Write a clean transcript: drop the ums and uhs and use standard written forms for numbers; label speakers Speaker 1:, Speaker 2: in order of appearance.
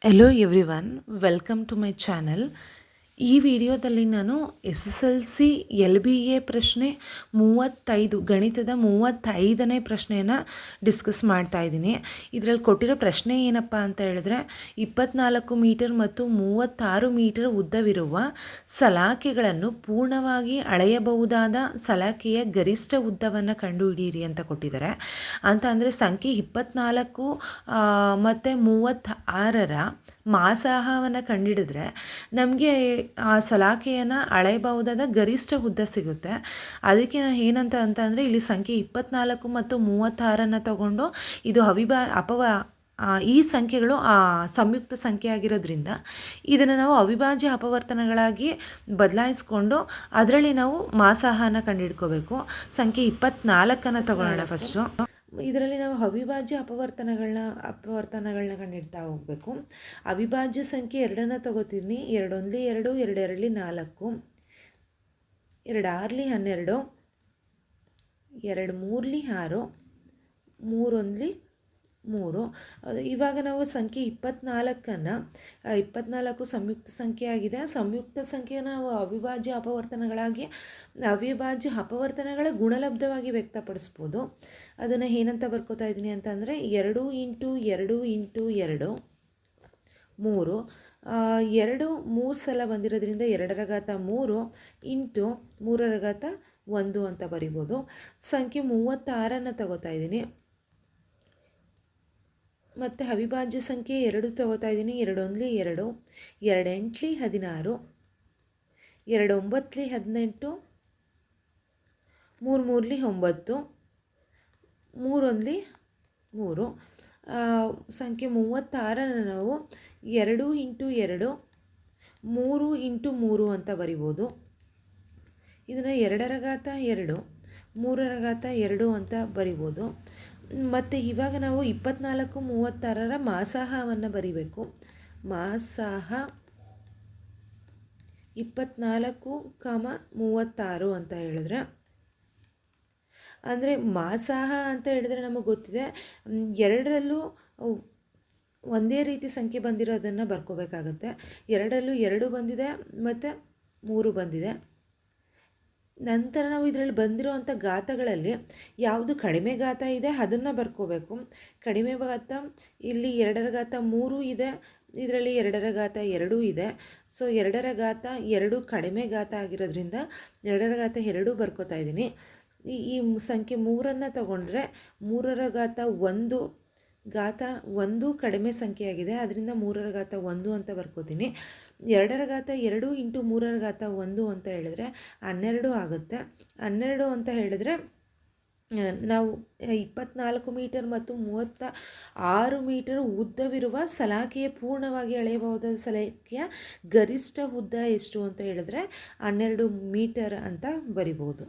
Speaker 1: Hello everyone, welcome to my channel. ಈ ವಿಡಿಯೋದಲ್ಲಿ ನಾನು SSLC LBA ಪ್ರಶ್ನೆ 35 ಗಣಿತದ 35ನೇ ಪ್ರಶ್ನೆಯನ್ನು ಡಿಸ್ಕಸ್ ಮಾಡ್ತಾ ಇದ್ದೀನಿ. ಇದರಲ್ಲಿ ಕೊಟ್ಟಿರೋ ಪ್ರಶ್ನೆ ಏನಪ್ಪ ಅಂತ ಹೇಳಿದ್ರೆ, 24 ಮೀಟರ್ ಮತ್ತು 36 ಮೀಟರ್ ಉದ್ದವಿರುವ ಸಲಾಕೆಗಳನ್ನು ಪೂರ್ಣವಾಗಿ ಅಳೆಯಬಹುದಾದ ಸಲಾಕೆಯ ಗರಿಷ್ಠ ಉದ್ದವನ್ನು ಕಂಡುಹಿಡಿಯಿರಿ ಅಂತ ಕೊಟ್ಟಿದ್ದಾರೆ. ಅಂತ ಅಂದರೆ ಸಂಖ್ಯೆ 24 ಮತ್ತು 36ರ ಮಾಸಾಹವನ್ನು ಕಂಡುಹಿಡಿದ್ರೆ ನಮಗೆ ಆ ಸಲಾಕೆಯನ್ನು ಅಳೆಯಬಹುದಾದ ಗರಿಷ್ಠ ಉದ್ದ ಸಿಗುತ್ತೆ. ಅದಕ್ಕೆ ಏನಂತ ಅಂದರೆ ಇಲ್ಲಿ ಸಂಖ್ಯೆ 24 ಮತ್ತು 36ನ್ನು ತಗೊಂಡು ಇದು ಈ ಸಂಖ್ಯೆಗಳು ಸಂಯುಕ್ತ ಸಂಖ್ಯೆ ಆಗಿರೋದ್ರಿಂದ ಇದನ್ನು ನಾವು ಅವಿಭಾಜ್ಯ ಅಪವರ್ತನಗಳಾಗಿ ಬದಲಾಯಿಸ್ಕೊಂಡು ಅದರಲ್ಲಿ ನಾವು ಮಾಸಾಹನ ಕಂಡುಹಿಡ್ಕೋಬೇಕು. ಸಂಖ್ಯೆ 24ನ್ನು ತಗೊಳ್ಳೋಣ ಫಸ್ಟು. ಇದರಲ್ಲಿ ನಾವು ಅವಿಭಾಜ್ಯ ಅಪವರ್ತನಗಳನ್ನ ಕಂಡುಹಿಡ್ತಾ ಹೋಗಬೇಕು. ಅವಿಭಾಜ್ಯ ಸಂಖ್ಯೆ 2ನ್ನು ತಗೋತೀನಿ. 2 1 2, 2 2 4, 2 6 12, 2 3 6, 3 1 3. ಇವಾಗ ನಾವು ಸಂಖ್ಯೆ 24 ಸಂಯುಕ್ತ ಸಂಖ್ಯೆ ಆಗಿದೆ. ಸಂಯುಕ್ತ ಸಂಖ್ಯೆಯನ್ನು ನಾವು ಅವಿಭಾಜ್ಯ ಅಪವರ್ತನಗಳ ಗುಣಲಬ್ಧವಾಗಿ ವ್ಯಕ್ತಪಡಿಸ್ಬೋದು. ಅದನ್ನು ಏನಂತ ಬರ್ಕೋತಾ ಇದ್ದೀನಿ ಅಂತಂದರೆ 2 × 2 × 2 3. 2 3 ಸಲ ಬಂದಿರೋದ್ರಿಂದ 2⁻³ ಇಂಟು 3⁻1 ಅಂತ ಬರಿಬೋದು. ಸಂಖ್ಯೆ 36ನ್ನು ತಗೋತಾ ಇದ್ದೀನಿ. ಮತ್ತು ಅವಿಭಾಜ್ಯ ಸಂಖ್ಯೆ 2 ತಗೋತಾ ಇದ್ದೀನಿ. 2 1 2, 2 8 16, 2 9 18, 3 3 9, 3 1 3. ಸಂಖ್ಯೆ 36ನ್ನು ನಾವು 2 × 2, 3 × 3 ಅಂತ ಬರಿಬೋದು. ಇದನ್ನು 2⁻2, 3⁻2 ಅಂತ ಬರಿಬೋದು. ಮತ್ತು ಇವಾಗ ನಾವು 24 36ರ ಮಾಸಾಹವನ್ನು ಬರಿಬೇಕು. ಮಾಸಾಹ 24, 36 ಅಂತ ಹೇಳಿದ್ರೆ, ಅಂದರೆ ಮಾಸಾಹ ಅಂತ ಹೇಳಿದ್ರೆ ನಮಗೆ ಗೊತ್ತಿದೆ, ಎರಡರಲ್ಲೂ ಒಂದೇ ರೀತಿ ಸಂಖ್ಯೆ ಬಂದಿರೋದನ್ನು ಬರ್ಕೋಬೇಕಾಗತ್ತೆ. 2ರಲ್ಲೂ 2 ಬಂದಿದೆ ಮತ್ತು 3 ಬಂದಿದೆ. ನಂತರ ನಾವು ಇದರಲ್ಲಿ ಬಂದಿರೋವಂಥ ಘಾತಗಳಲ್ಲಿ ಯಾವುದು ಕಡಿಮೆ ಘಾತ ಇದೆ ಅದನ್ನು ಬರ್ಕೋಬೇಕು. ಕಡಿಮೆ ಘಾತ ಇಲ್ಲಿ 2⁻³ ಇದೆ, ಇದರಲ್ಲಿ 2⁻2 ಇದೆ. ಸೊ 2⁻2 ಕಡಿಮೆ ಘಾತ ಆಗಿರೋದ್ರಿಂದ 2⁻2 ಬರ್ಕೋತಾ ಇದ್ದೀನಿ. ಈ ಸಂಖ್ಯೆ 3ನ್ನು ತಗೊಂಡ್ರೆ 3⁻1 ಕಡಿಮೆ ಸಂಖ್ಯೆಯಾಗಿದೆ, ಅದರಿಂದ 3⁻1 ಅಂತ ಬರ್ಕೋತೀನಿ. 2⁻2 ಇಂಟು 3⁻1 ಅಂತ ಹೇಳಿದ್ರೆ 12 ಆಗುತ್ತೆ. 12 ಅಂತ ಹೇಳಿದ್ರೆ ನಾವು 24 ಮೀಟರ್ ಮತ್ತು 36 ಮೀಟರ್ ಉದ್ದವಿರುವ ಸಲಾಕೆಯ ಪೂರ್ಣವಾಗಿ ಅಳೆಯಬಹುದಾದ ಸಲಾಕೆಯ ಗರಿಷ್ಠ ಉದ್ದ ಎಷ್ಟು ಅಂತ ಹೇಳಿದ್ರೆ 12 ಮೀಟರ್ ಅಂತ ಬರಿಬೋದು.